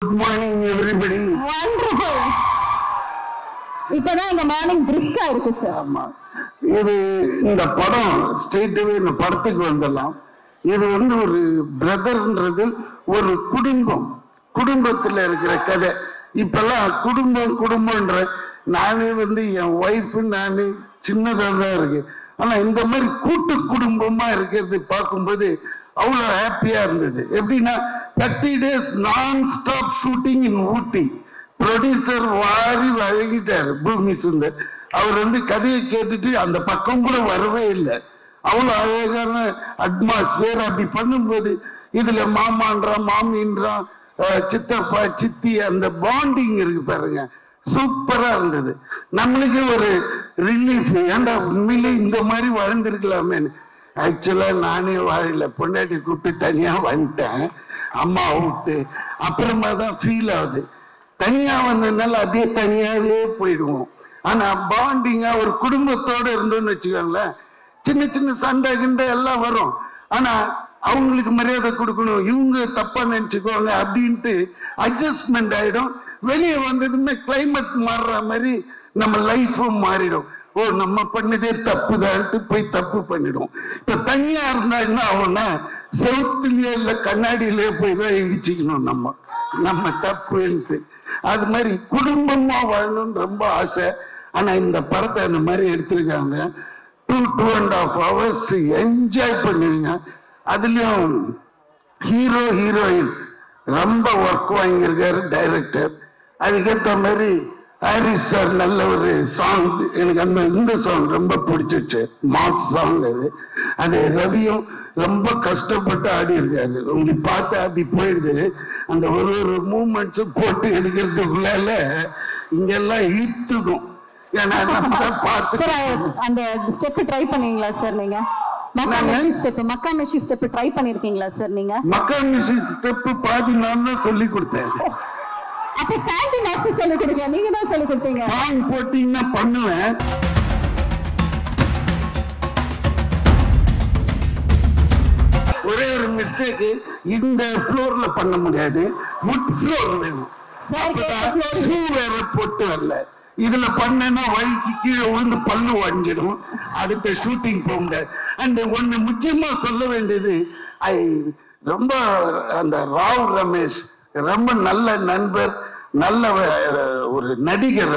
Good morning, everybody. Wonderful. இப்பதான் இந்த morning பிரிஸ்கா இருக்கு சார். ஆமா, இது இந்த படம் ஸ்ட்ரெயிட்டாவே இந்த படத்துக்கு வந்துடலாம். இது ஒரு பிரதர்ன்றது ஒரு குடும்பத்துல இருக்கிற கதை. இப்பெல்லாம் குடும்பம்ன்ற நானே என் ஒய்ஃப் நானே சின்னதாக தான் இருக்கு. ஆனா இந்த மாதிரி கூட்டு குடும்பமா இருக்கிறது பார்க்கும்போது அவ்வளோ ஹாப்பியா இருந்தது. எப்படின்னா 30 days நான் ஸ்டாப் ஷூட்டிங் இன் ஊட்டி. ப்ரொடியூசர் வாரி வழங்கிட்டாரு பூமி சுந்தர். அவர் கதையை கேட்டுட்டு அந்த பக்கம் கூட வரவே இல்லை. அவ்வளோ அழகான அட்மாஸ்பியர். அப்படி பண்ணும்போது இதுல மாமான்றான், மாமின்றான், சித்தப்பா, சித்தி, அந்த பாண்டிங் இருக்கு பாருங்க, சூப்பரா இருந்தது. நம்மளுக்கு ஒரு ரிலீஃப். ஏன்டா உண்மையிலே இந்த மாதிரி வாழ்ந்திருக்கலாமேன்னு. ஆக்சுவலா நானே வாழல, பொண்டாட்டி கூப்பிட்டு தனியா வந்துட்டேன், அம்மா விட்டு. அப்புறமா தான் ஃபீல் ஆகுது. தனியா வந்ததுனால அப்படியே தனியாவே போயிடுவோம். ஆனா பாண்டிங்கா ஒரு குடும்பத்தோட இருந்தோம்னு வச்சுக்கோங்களேன், சின்ன சின்ன சண்டை கிண்டை எல்லாம் வரும். ஆனா அவங்களுக்கு மரியாதை கொடுக்கணும், இவங்க தப்பா நினைச்சுக்குவாங்க அப்படின்ட்டு அட்ஜஸ்ட்மெண்ட் ஆயிடும். வெளியே வந்ததுமே கிளைமேட் மாறுற மாதிரி நம்ம லைஃபும் மாறிடும். ஓ, நம்ம பண்ணதே தப்புதான்ட்டு போய் தப்பு பண்ணிடும். இப்ப தனியா இருந்தா என்ன ஆகும்னா, செவுத்துலயே இல்ல கண்ணாடியிலே போய் தான் இடிச்சுக்கணும் நம்ம தப்புன்ட்டு. அது மாதிரி குடும்பமா வாழணும்னு ரொம்ப ஆசை. ஆனா இந்த படத்தை அந்த மாதிரி எடுத்திருக்காங்க. 2.5 hours என்ஜாய் பண்ணுவீங்க. அதுலயும் ஹீரோ ஹீரோயின் ரொம்ப ஒர்க் வாங்கியிருக்காரு டைரக்டர். அதுக்கேற்ற மாதிரி ஹாரிஸ் சார் நல்ல ஒரு சாங், எனக்கு இந்த சாங் ரொம்ப பிடிச்சிச்சு, மாஸ் சாங் அது ரவியும் ரொம்ப கஷ்டப்பட்டு ஆடி இருக்காரு. உங்களுக்கு பார்த்து அப்படி போயிடுது. அந்த ஒரு மூமெண்ட்ஸும் போட்டு எடுக்கிறதுக்குள்ளால இங்கெல்லாம் இழுத்துக்கும். ஏன்னா நம்ம பார்த்து அந்த ஸ்டெப் ட்ரை பண்ணீங்களா சார்? நீங்க மக்கா மெஷி ஸ்டெப் ட்ரை பண்ணிருக்கீங்களா சார்? நீங்க மக்கா மெஷி ஸ்டெப் பாதி நான் தான் சொல்லி கொடுத்தேன். அப்ப சாண்டி மாஸ்டர் சொல்லி கொடுக்கல, நீங்க தான் சொல்லி கொடுத்தீங்க. சாங் போட்டீங்கன்னா பண்ணுவேன். ஒரே ஒரு மிஸ்டேக், இந்த ஃப்ளோர்ல பண்ண முடியாது, வுட் ஃப்ளோர் வேணும். ஷூ வேற போட்டு வரல. இதுல பண்ணா வழிக்கு கீழே விழுந்து பல்லு வஞ்சிடும். அடுத்த ஷூட்டிங் போக முடியாது. அண்ட் ஒன்னு முக்கியமா சொல்ல வேண்டியது, ரொம்ப அந்த ராவ் ரமேஷ் ரொம்ப நல்ல நண்பர், நல்ல ஒரு நடிகர்.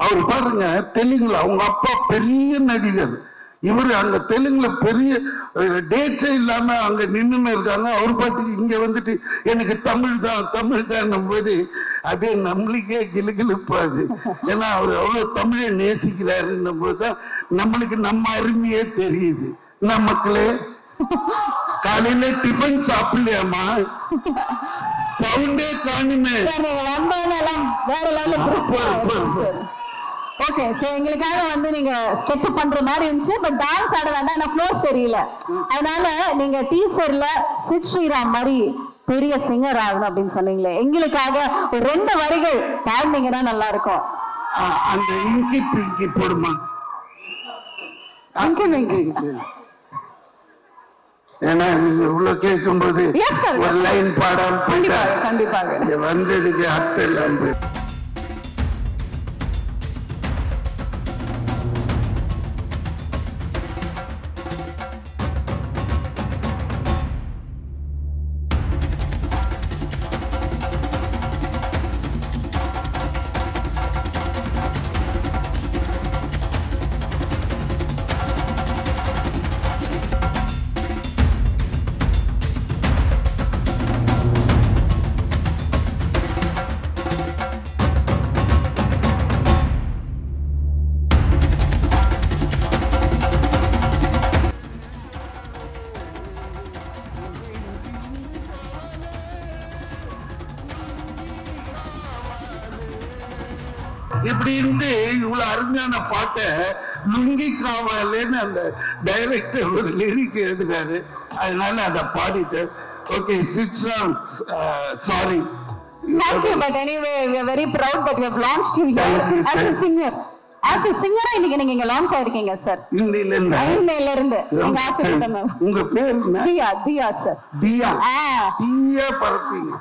அவர் பாருங்க, தெலுங்குல அவங்க அப்பா பெரிய நடிகர், இவரு அங்க தெலுங்குல பெரிய டேட்ஸே இல்லாம அங்க நின்று இருக்காங்க. அவர் பாட்டுக்கு இங்க வந்துட்டு எனக்கு தமிழ் தான் போது அப்படியே நம்மளுக்கே கிளுகிழுப்பாது. ஏன்னா அவர் அவ்வளவு தமிழை நேசிக்கிறாருன்னும் போதுதான் நம்மளுக்கு நம்ம அருமையே தெரியுது. மக்களே, காலையில டிஃபன் சாப்பிடலையாமா, சவுண்டே காணுமே. வேற லெவல்ல. ஓகே, சோ எங்களுக்காக நீங்க ஸ்டெப் பண்ற மாதிரி இருந்துச்சு. பட் டான்ஸ் ஆட வேண்டாம், ஏன்னா ஃப்ளோர் சரியில்ல. அதனால நீங்க டீசர்ல சித் ஸ்ரீராம் மாதிரி பெரிய சிங்கர் ஆகணும் அப்படின்னு சொன்னீங்களே, எங்களுக்காக ஒரு 2 வரிகள் பாடினீங்கன்னா நல்லா இருக்கும். அந்த இங்கி பிங்கி போடுமா? ஏன்னா நீங்க இவ்வளவு கேட்கும்போது ஒரு லைன் பாடாம போயிட்டா கண்டிப்பாக வந்ததுக்கு அர்த்தம் இல்லாம. இப்படி இருந்து இவ்வளவு அருமையான பாட்டை லுங்கி காவலேன்னு அந்த டைரக்டர் ஒரு லிரிக் எழுதுறாரு. அதனால அதை பாடிட்டு okay, sorry. Thank you, but anyway, we are very proud that we have launched you here as a singer. As a singer, இன்னைக்கு நீங்க இங்க லான்ச் ஆயிருக்கீங்க சார். இன்னையில இருந்து நீங்க ஆசைப்பட்டீங்க. உங்க பேர் என்ன? தியா சார். தியா பரப்பீங்க.